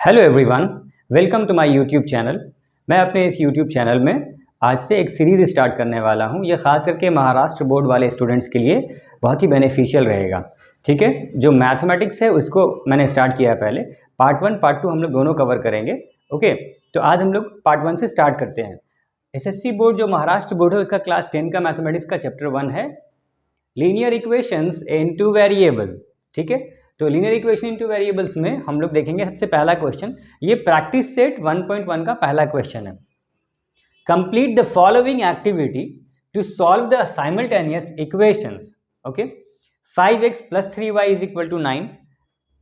Hello everyone, welcome to my YouTube channel. मैं अपने इस यूट्यूब चैनल में आज से एक सीरीज़ स्टार्ट करने वाला हूं। ये ख़ास करके महाराष्ट्र बोर्ड वाले स्टूडेंट्स के लिए बहुत ही बेनिफिशियल रहेगा। ठीक है, जो मैथमेटिक्स है उसको मैंने स्टार्ट किया है पहले। पार्ट 1 पार्ट 2 हम लोग दोनों कवर करेंगे। ओके, तो आज हम लोग पार्ट 1 से स्टार्ट करते हैं। एसएससी बोर्ड जो महाराष्ट्र बोर्ड है उसका क्लास 10 का मैथमेटिक्स का चैप्टर 1 है लीनियर इक्वेशंस इनटू वेरिएबल। ठीक है, तो लीनियर इक्वेशन इनटू वेरिएबल्स में हम लोग देखेंगे सबसे पहला क्वेश्चन। ये प्रैक्टिस सेट 1.1 का पहला क्वेश्चन है। Complete the following activity to solve the simultaneous equations. Okay, 5x + 3y = 9,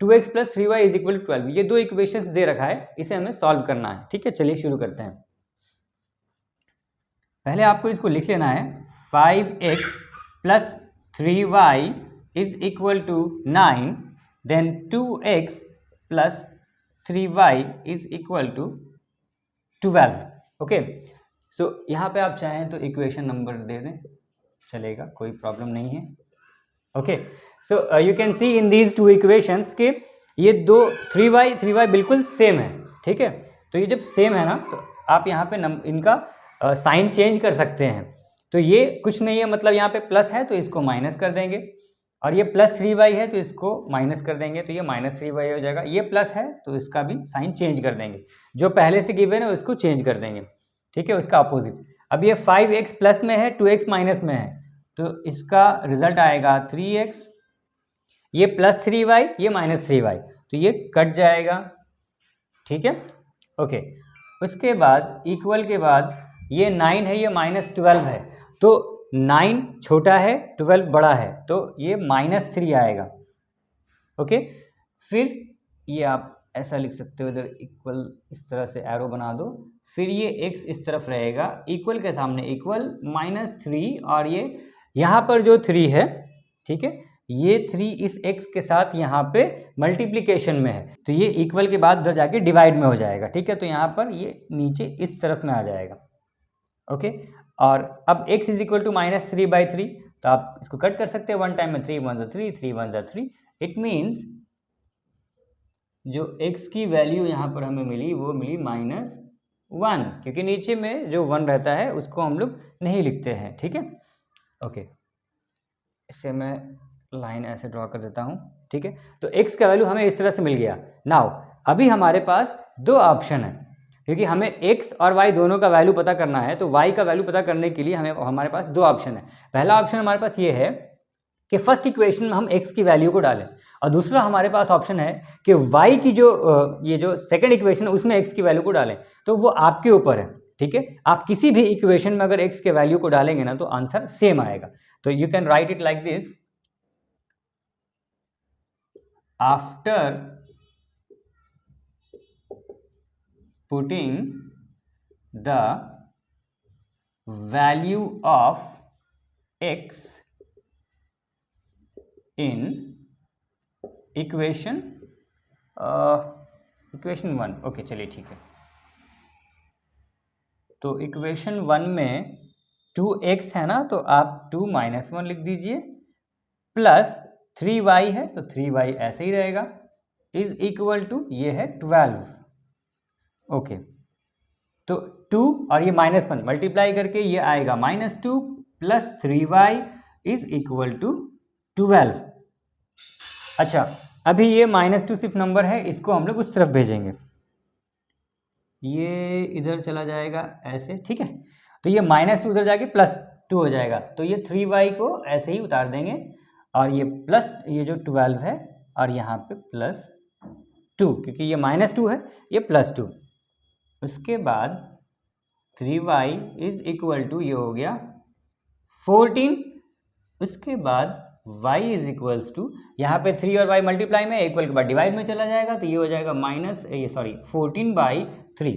2x + 3y = 12। ये दो इक्वेशंस दे रखा है, इसे हमें सॉल्व करना है। ठीक है, चलिए शुरू करते हैं। पहले आपको इसको लिख लेना है। 5x + 3y = 9, then 2x + 3y = 12। Okay, सो यहाँ पे आप चाहें तो इक्वेशन नंबर दे दें, चलेगा, कोई प्रॉब्लम नहीं है। Okay, so you can see in these two equations के ये दो 3y बिल्कुल सेम है। ठीक है, तो ये जब सेम है ना तो आप यहाँ पे इनका साइन चेंज कर सकते हैं। तो ये कुछ नहीं है, मतलब यहाँ पे प्लस है तो इसको माइनस कर देंगे, और ये + 3y है तो इसको माइनस कर देंगे, तो ये -3y हो जाएगा। ये प्लस है तो इसका भी साइन चेंज कर देंगे, जो पहले से गिवन है उसको चेंज कर देंगे। ठीक है, उसका अपोजिट। अब ये 5x प्लस में है, 2x माइनस में है, तो इसका रिजल्ट आएगा 3x। ये + 3y, ये -3y, तो ये कट जाएगा। ठीक है, ओके। उसके बाद इक्वल के बाद ये 9 है, ये -12 है, तो 9 छोटा है, 12 बड़ा है, तो ये -3 आएगा। ओके, फिर ये आप ऐसा लिख सकते हो, इधर इक्वल इस तरह से एरो बना दो, फिर ये x इस तरफ रहेगा, इक्वल के सामने इक्वल -3, और ये यहाँ पर जो 3 है, ठीक है, ये 3 इस x के साथ यहाँ पे मल्टीप्लिकेशन में है, तो ये इक्वल के बाद उधर जाके डिवाइड में हो जाएगा। ठीक है, तो यहाँ पर ये नीचे इस तरफ में आ जाएगा। ओके, और अब x = -3/3, तो आप इसको कट कर सकते हैं 1 टाइम में। 3 × 1 = 3, 3 × 1 = 3। इट मीन्स जो x की वैल्यू यहाँ पर हमें मिली वो मिली -1, क्योंकि नीचे में जो 1 रहता है उसको हम लोग नहीं लिखते हैं। ठीक है, ओके, इससे मैं लाइन ऐसे ड्रॉ कर देता हूँ। ठीक है, तो x का वैल्यू हमें इस तरह से मिल गया। नाउ अभी हमारे पास दो ऑप्शन है, क्योंकि हमें x और y दोनों का वैल्यू पता करना है, तो y का वैल्यू पता करने के लिए हमारे पास दो ऑप्शन है। पहला ऑप्शन हमारे पास ये है कि फर्स्ट इक्वेशन में हम x की वैल्यू को डालें, और दूसरा हमारे पास ऑप्शन है कि y की जो ये जो सेकंड इक्वेशन है उसमें x की वैल्यू को डालें। तो वो आपके ऊपर है। ठीक है, आप किसी भी इक्वेशन में अगर x के वैल्यू को डालेंगे ना तो आंसर सेम आएगा। तो you can write it like this. After putting the value of x in equation 1। Okay, चलिए ठीक है, तो इक्वेशन 1 में 2x है ना, तो आप 2 - 1 लिख दीजिए, प्लस 3y है तो 3y ऐसे ही रहेगा, = ये है 12। ओके, तो 2 और ये -1 मल्टीप्लाई करके ये आएगा -2 + 3y = 12। अच्छा, अभी ये -2 सिर्फ नंबर है, इसको हम लोग उस तरफ भेजेंगे, ये इधर चला जाएगा ऐसे। ठीक है, तो ये -2 उधर जाके +2 हो जाएगा, तो ये 3y को ऐसे ही उतार देंगे, और ये प्लस ये जो 12 है और यहाँ पे +2, क्योंकि ये -2 है, ये +2। उसके बाद 3y = ये हो गया 14। उसके बाद y = यहाँ पे 3 और y मल्टीप्लाई में, इक्वल के बाद डिवाइड में चला जाएगा, तो ये हो जाएगा 14/3।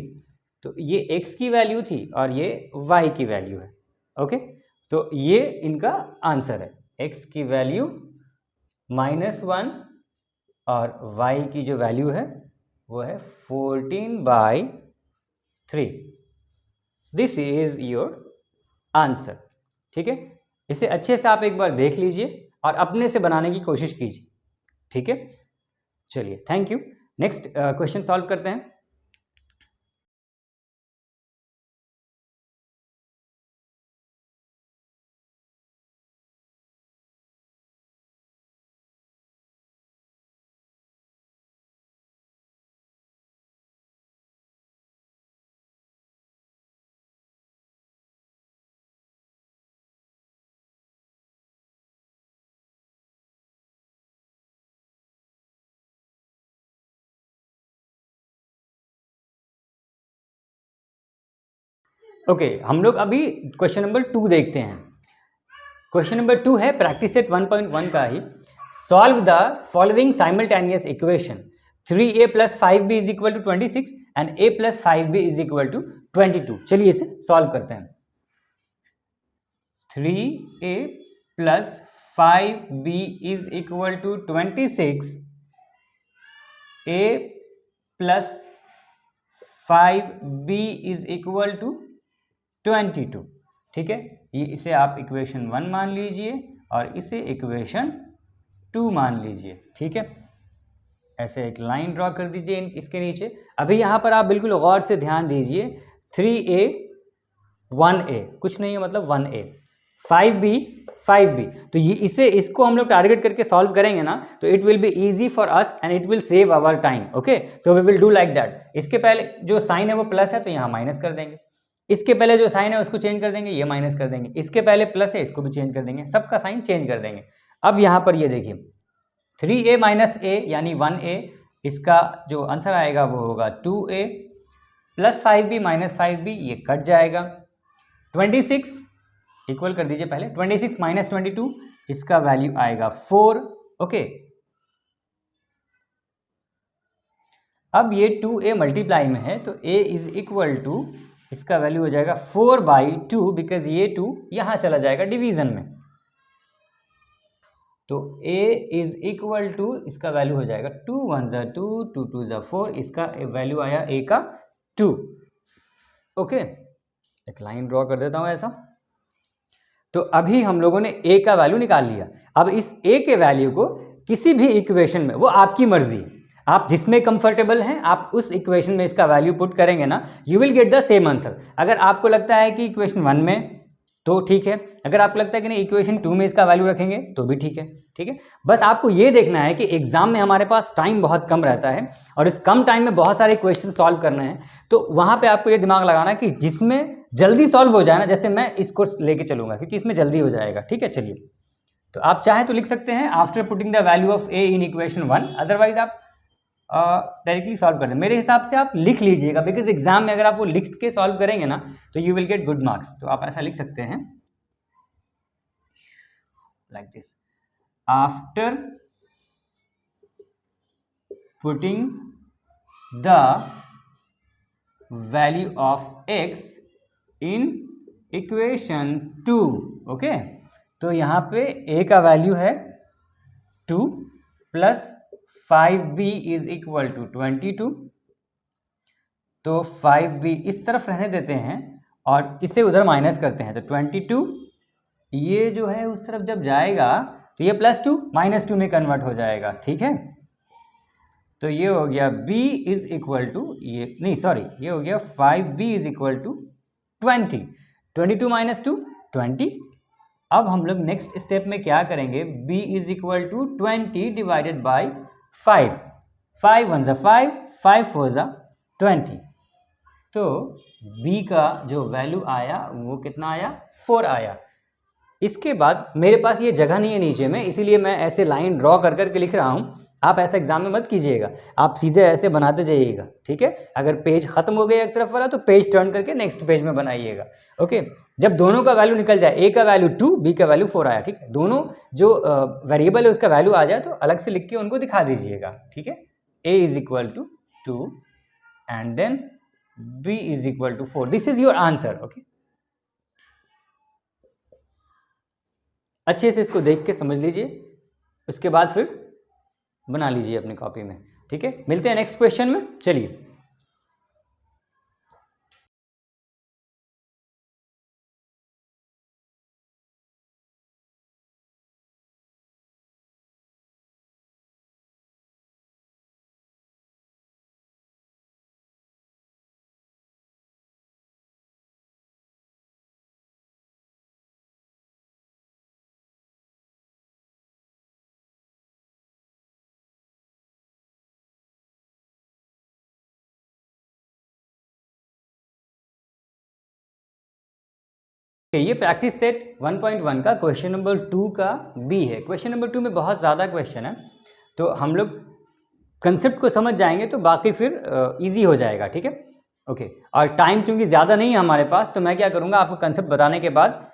तो ये x की वैल्यू थी और ये y की वैल्यू है। ओके, तो ये इनका आंसर है। x की वैल्यू -1 और y की जो वैल्यू है वो है 14/3। This is your answer. ठीक है, इसे अच्छे से आप एक बार देख लीजिए और अपने से बनाने की कोशिश कीजिए। ठीक है, चलिए, thank you. Next question solve करते हैं। ओके, हम लोग अभी क्वेश्चन नंबर 2 देखते हैं। क्वेश्चन नंबर 2 है प्रैक्टिस सेट 1.1 का ही। Solve the following simultaneous equation 3a + 5b = 26 and a + 5b = 22। चलिए इसे सॉल्व करते हैं। 3a + 5b = 26, a + 5b = 22। ठीक है, ये इसे आप इक्वेशन 1 मान लीजिए और इसे इक्वेशन 2 मान लीजिए। ठीक है, ऐसे एक लाइन ड्रॉ कर दीजिए इसके नीचे। अभी यहाँ पर आप बिल्कुल गौर से ध्यान दीजिए, 3a 1a कुछ नहीं है, मतलब 1a, 5b 5b, तो ये इसको हम लोग टारगेट करके सॉल्व करेंगे ना, तो it will be easy for us and it will save our time. Okay, so we will do like that. इसके पहले जो साइन है वो प्लस है तो यहाँ माइनस कर देंगे, इसके पहले जो साइन है उसको चेंज कर देंगे, ये माइनस कर देंगे, इसके पहले प्लस है इसको भी चेंज कर देंगे, सबका साइन चेंज कर देंगे। अब यहाँ पर ये देखिए 3a - a यानी 1a, इसका जो आंसर आएगा वो होगा 2a, + 5b - 5b ये कट जाएगा, 26 इक्वल कर दीजिए पहले, 26 - 22 इसका वैल्यू आएगा 4। ओके, अब ये 2a मल्टीप्लाई में है तो a = इसका वैल्यू हो जाएगा 4/2, बिकॉज ये 2 यहां चला जाएगा डिवीजन में, तो a = इसका वैल्यू हो जाएगा 2 × 1 = 2, 2 × 2 = 4, इसका वैल्यू आया a का 2। ओके, एक लाइन ड्रॉ कर देता हूं ऐसा। तो अभी हम लोगों ने a का वैल्यू निकाल लिया। अब इस a के वैल्यू को किसी भी इक्वेशन में, वो आपकी मर्जी, आप जिसमें कंफर्टेबल हैं आप उस इक्वेशन में इसका वैल्यू पुट करेंगे ना, you will get the same answer. अगर आपको लगता है कि इक्वेशन 1 में तो ठीक है, अगर आपको लगता है कि नहीं इक्वेशन 2 में इसका वैल्यू रखेंगे तो भी ठीक है। ठीक है, बस आपको ये देखना है कि एग्जाम में हमारे पास टाइम बहुत कम रहता है और इस कम टाइम में बहुत सारे क्वेश्चन सॉल्व करने हैं, तो वहां पे आपको ये दिमाग लगाना है कि जिसमें जल्दी सॉल्व हो जाए ना, जैसे मैं इसको लेके चलूंगा क्योंकि इसमें जल्दी हो जाएगा। ठीक है, चलिए, तो आप चाहे तो लिख सकते हैं after putting the value of a in equation 1, otherwise आप डायरेक्टली सॉल्व कर दें। मेरे हिसाब से आप लिख लीजिएगा, बिकॉज एग्जाम में अगर आप वो लिख के सॉल्व करेंगे ना तो you will get good marks. तो आप ऐसा लिख सकते हैं like this: after putting the value of x in equation 2, okay, तो यहाँ पे a का वैल्यू है 2 + 5b = 22, तो 5b इस तरफ रहने देते हैं और इसे उधर माइनस करते हैं, तो 22 ये जो है उस तरफ जब जाएगा तो ये +2 -2 में कन्वर्ट हो जाएगा। ठीक है, तो ये हो गया b = ये नहीं सॉरी, ये हो गया 5b = 20, 22 - 2 20। अब हम लोग नेक्स्ट स्टेप में क्या करेंगे, b = 20 डिवाइडेड बाई 5, 5 × 1 = 5, 5 × 4 = 20, तो b का जो वैल्यू आया वो कितना आया, 4 आया। इसके बाद मेरे पास ये जगह नहीं है नीचे में, इसीलिए मैं ऐसे लाइन ड्रॉ कर करके लिख रहा हूँ। आप ऐसा एग्जाम में मत कीजिएगा, आप सीधे ऐसे बनाते जाइएगा। ठीक है, अगर पेज खत्म हो गया एक तरफ वाला तो पेज टर्न करके नेक्स्ट पेज में बनाइएगा। ओके, जब दोनों का वैल्यू निकल जाए, a का वैल्यू 2, b का वैल्यू 4 आया, ठीक है, दोनों जो वेरिएबल है उसका वैल्यू आ जाए तो अलग से लिख के उनको दिखा दीजिएगा। ठीक है, a = 2 and then b = 4, this is your answer. Okay, अच्छे से इसको देख के समझ लीजिए, उसके बाद फिर बना लीजिए अपनी कॉपी में। ठीक है, मिलते हैं नेक्स्ट क्वेश्चन में। चलिए, ओके, ये प्रैक्टिस सेट 1.1 का क्वेश्चन नंबर 2 का बी है। क्वेश्चन नंबर 2 में बहुत ज़्यादा क्वेश्चन है, तो हम लोग कंसेप्ट को समझ जाएंगे तो बाकी फिर इजी हो जाएगा, ठीक है। ओके, और टाइम क्योंकि ज़्यादा नहीं है हमारे पास, तो मैं क्या करूँगा, आपको कंसेप्ट बताने के बाद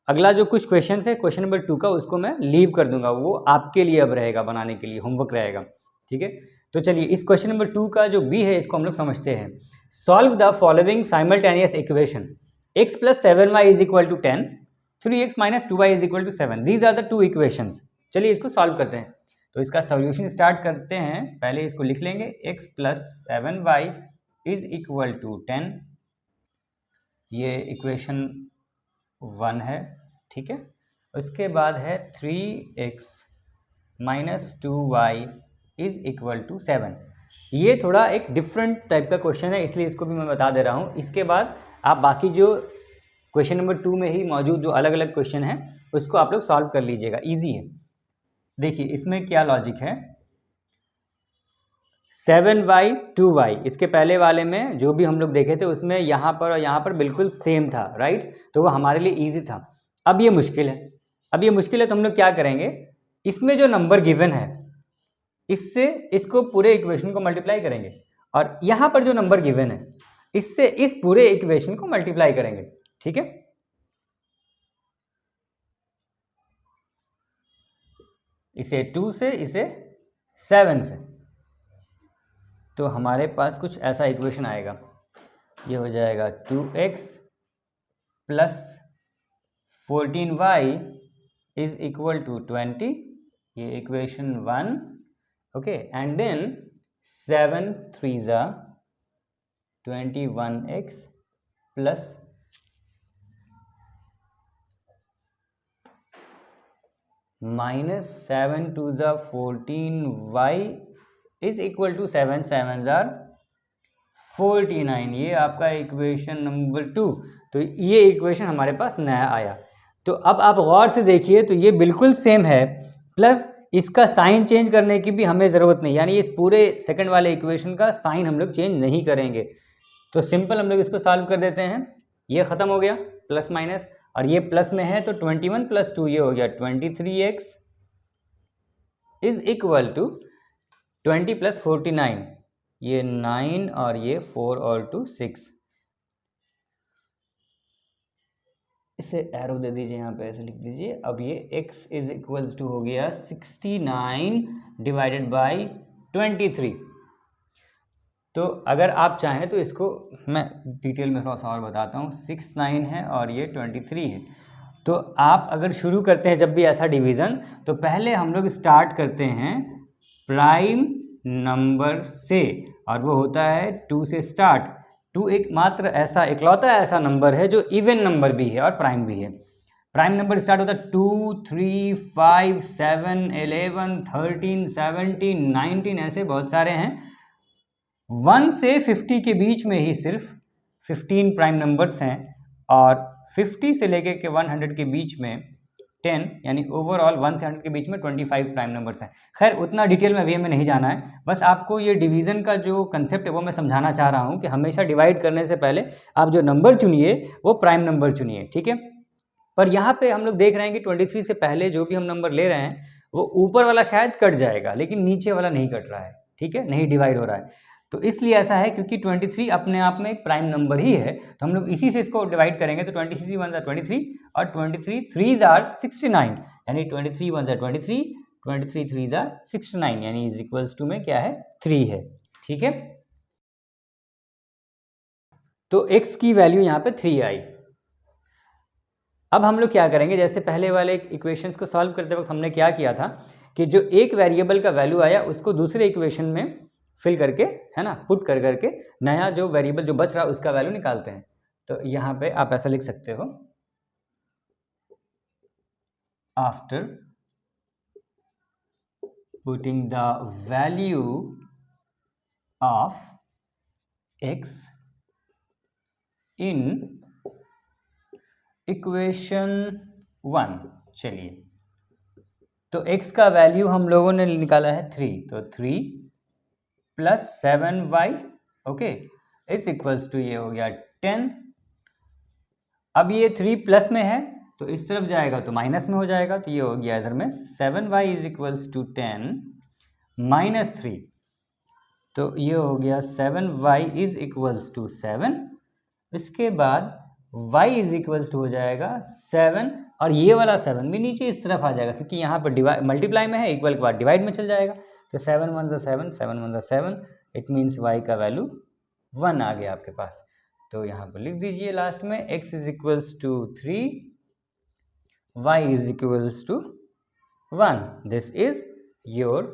अगला जो कुछ क्वेश्चन है क्वेश्चन नंबर 2 का, उसको मैं लीव कर दूंगा, वो आपके लिए अब रहेगा, बनाने के लिए होमवर्क रहेगा, ठीक है। तो चलिए इस क्वेश्चन नंबर 2 का जो बी है इसको हम लोग समझते हैं। Solve the following simultaneous equation x plus 7y is equal to 10, 3x minus 2y is equal to 7. These are the two equations. चलिए इसको सॉल्व करते हैं। तो इसका सॉल्यूशन स्टार्ट करते हैं। पहले इसको लिख लेंगे, x plus 7y is equal to 10, ये इक्वेशन 1 है, ठीक है। उसके बाद है 3x minus 2y is equal to 7। ये थोड़ा एक डिफरेंट टाइप का क्वेश्चन है, इसलिए इसको भी मैं बता दे रहा हूँ। इसके बाद आप बाकी जो क्वेश्चन नंबर 2 में ही मौजूद जो अलग अलग क्वेश्चन है उसको आप लोग सॉल्व कर लीजिएगा, इजी है। देखिए इसमें क्या लॉजिक है, 7y 2y, इसके पहले वाले में जो भी हम लोग देखे थे उसमें यहाँ पर और यहाँ पर बिल्कुल सेम था, राइट, तो वो हमारे लिए ईजी था। अब ये मुश्किल है, तो हम लोग क्या करेंगे, इसमें जो नंबर गिवन है इससे इसको पूरे इक्वेशन को मल्टीप्लाई करेंगे, और यहाँ पर जो नंबर गिवन है इससे इस पूरे इक्वेशन को मल्टीप्लाई करेंगे, ठीक है। इसे 2 से, इसे 7 से, तो हमारे पास कुछ ऐसा इक्वेशन आएगा। ये हो जाएगा 2x plus 14y is equal to 20, ये इक्वेशन 1, ओके। एंड देन 7 3 जा 21x प्लस माइनस 7 2 जा 14y is equal to 7 7 jar 49, ये आपका इक्वेशन नंबर 2। तो ये इक्वेशन हमारे पास नया आया। तो अब आप गौर से देखिए, तो ये बिल्कुल सेम है, प्लस इसका साइन चेंज करने की भी हमें ज़रूरत नहीं, यानी इस पूरे सेकंड वाले इक्वेशन का साइन हम लोग चेंज नहीं करेंगे। तो सिंपल हम लोग इसको सॉल्व कर देते हैं, ये ख़त्म हो गया प्लस माइनस, और ये प्लस में है तो 21 प्लस 2 ये हो गया 23x is equal to 20 plus 49, ये 9 और ये 4 और 2 6। इसे एरो दे दीजिए, यहाँ पे ऐसे लिख दीजिए। अब ये x इज इक्वल्स टू हो गया 69 डिवाइडेड बाई 23। तो अगर आप चाहें तो इसको मैं डिटेल में थोड़ा सा और बताता हूँ। 69 है और ये 23 है। तो आप अगर शुरू करते हैं जब भी ऐसा डिवीज़न, तो पहले हम लोग स्टार्ट करते हैं प्राइम नंबर से, और वो होता है 2 से स्टार्ट। 2 एक मात्र ऐसा इकलौता ऐसा नंबर है जो इवन नंबर भी है और प्राइम भी है। प्राइम नंबर स्टार्ट होता है 2 3 5 7 11 13 17 19, ऐसे बहुत सारे हैं। 1 से 50 के बीच में ही सिर्फ 15 प्राइम नंबर्स हैं, और 50 से लेकर के 100 के बीच में 10, यानी ओवरऑल 1 से 100 के बीच में 25 प्राइम नंबर्स हैं। खैर उतना डिटेल में अभी हमें नहीं जाना है, बस आपको ये डिवीज़न का जो कंसेप्ट है वो मैं समझाना चाह रहा हूँ कि हमेशा डिवाइड करने से पहले आप जो नंबर चुनिए वो प्राइम नंबर चुनिए, ठीक है। पर यहाँ पे हम लोग देख रहे हैं कि 23 से पहले जो भी हम नंबर ले रहे हैं वो ऊपर वाला शायद कट जाएगा, लेकिन नीचे वाला नहीं कट रहा है, ठीक है, नहीं डिवाइड हो रहा है। तो इसलिए ऐसा है क्योंकि 23 अपने आप में एक प्राइम नंबर ही है, तो हम लोग इसी से इसको डिवाइड करेंगे। तो 23 1 23 और 23 3 आर 69, यानी 23 1 23, 23 3 आर 69, यानी इज इक्वल्स टू में क्या है 3 है, ठीक है। तो x की वैल्यू यहाँ पे 3 आई। अब हम लोग क्या करेंगे, जैसे पहले वाले इक्वेशंस को सॉल्व करते वक्त हमने क्या किया था कि जो एक वेरिएबल का वैल्यू आया उसको दूसरे इक्वेशन में फिल करके, है ना, पुट कर करके नया जो वेरिएबल जो बच रहा है उसका वैल्यू निकालते हैं। तो यहाँ पे आप ऐसा लिख सकते हो, after putting the value of x in equation 1। चलिए, तो x का वैल्यू हम लोगों ने निकाला है 3, तो 3 plus 7y, okay, is equals to ये हो गया 10 अब ये 3 प्लस में है तो इस तरफ जाएगा तो माइनस में हो जाएगा, तो ये हो गया इधर में 7y is equals to 10 minus 3, तो ये हो गया 7y इज इक्वल्स टू 7। इसके बाद y इज इक्वल्स टू हो जाएगा 7 और ये वाला 7 भी नीचे इस तरफ आ जाएगा क्योंकि यहाँ पर मल्टीप्लाई में है, इक्वल के बाद डिवाइड में चल जाएगा, तो 7 1 ज़ा 7 7 1 ज़ा 7, इट मीन्स y का वैल्यू 1 आ गया आपके पास। तो यहाँ पर लिख दीजिए लास्ट में x is equals to 3, y is equals to 1, this is your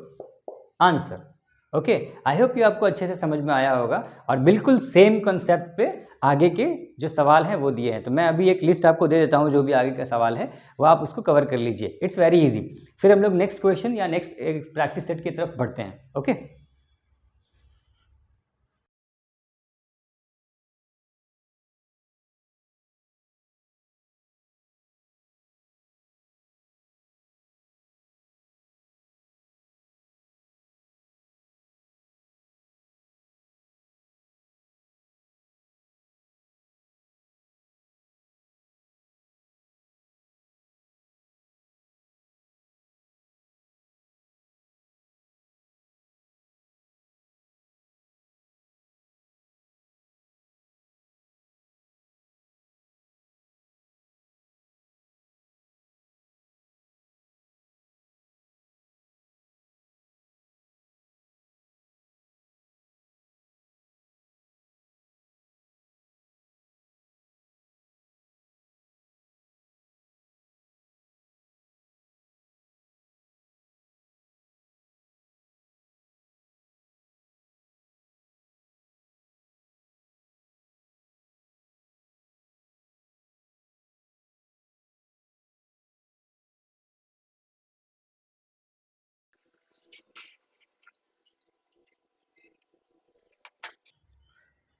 answer. Okay, I hope ये आपको अच्छे से समझ में आया होगा और बिल्कुल सेम कॉन्सेप्ट पे आगे के जो सवाल हैं वो दिए हैं। तो मैं अभी एक लिस्ट आपको दे देता हूँ, जो भी आगे का सवाल है वो आप उसको कवर कर लीजिए, इट्स वेरी इजी। फिर हम लोग नेक्स्ट क्वेश्चन या नेक्स्ट प्रैक्टिस सेट की तरफ बढ़ते हैं। ओके,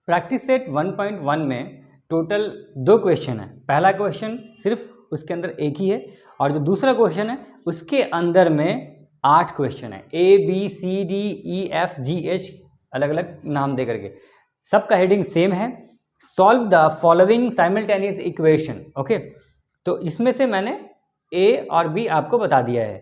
प्रैक्टिस सेट 1.1 में टोटल 2 क्वेश्चन है। पहला क्वेश्चन सिर्फ उसके अंदर एक ही है और जो दूसरा क्वेश्चन है उसके अंदर में 8 क्वेश्चन है, A B C D E F G H अलग अलग नाम दे करके, सबका हेडिंग सेम है, solve the following simultaneous equation. Okay, तो इसमें से मैंने A और B आपको बता दिया है,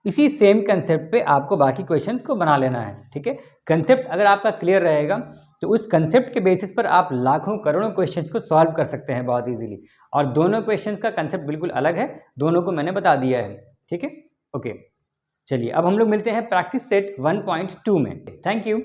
इसी सेम कंसेप्ट पे आपको बाकी क्वेश्चंस को बना लेना है। ठीक है, कंसेप्ट अगर आपका क्लियर रहेगा तो उस कंसेप्ट के बेसिस पर आप लाखों करोड़ों क्वेश्चंस को सॉल्व कर सकते हैं बहुत इजीली। और दोनों क्वेश्चंस का कंसेप्ट बिल्कुल अलग है, दोनों को मैंने बता दिया है। ठीक है, ओके, चलिए अब हम लोग मिलते हैं प्रैक्टिस सेट 1.2 में। Thank you.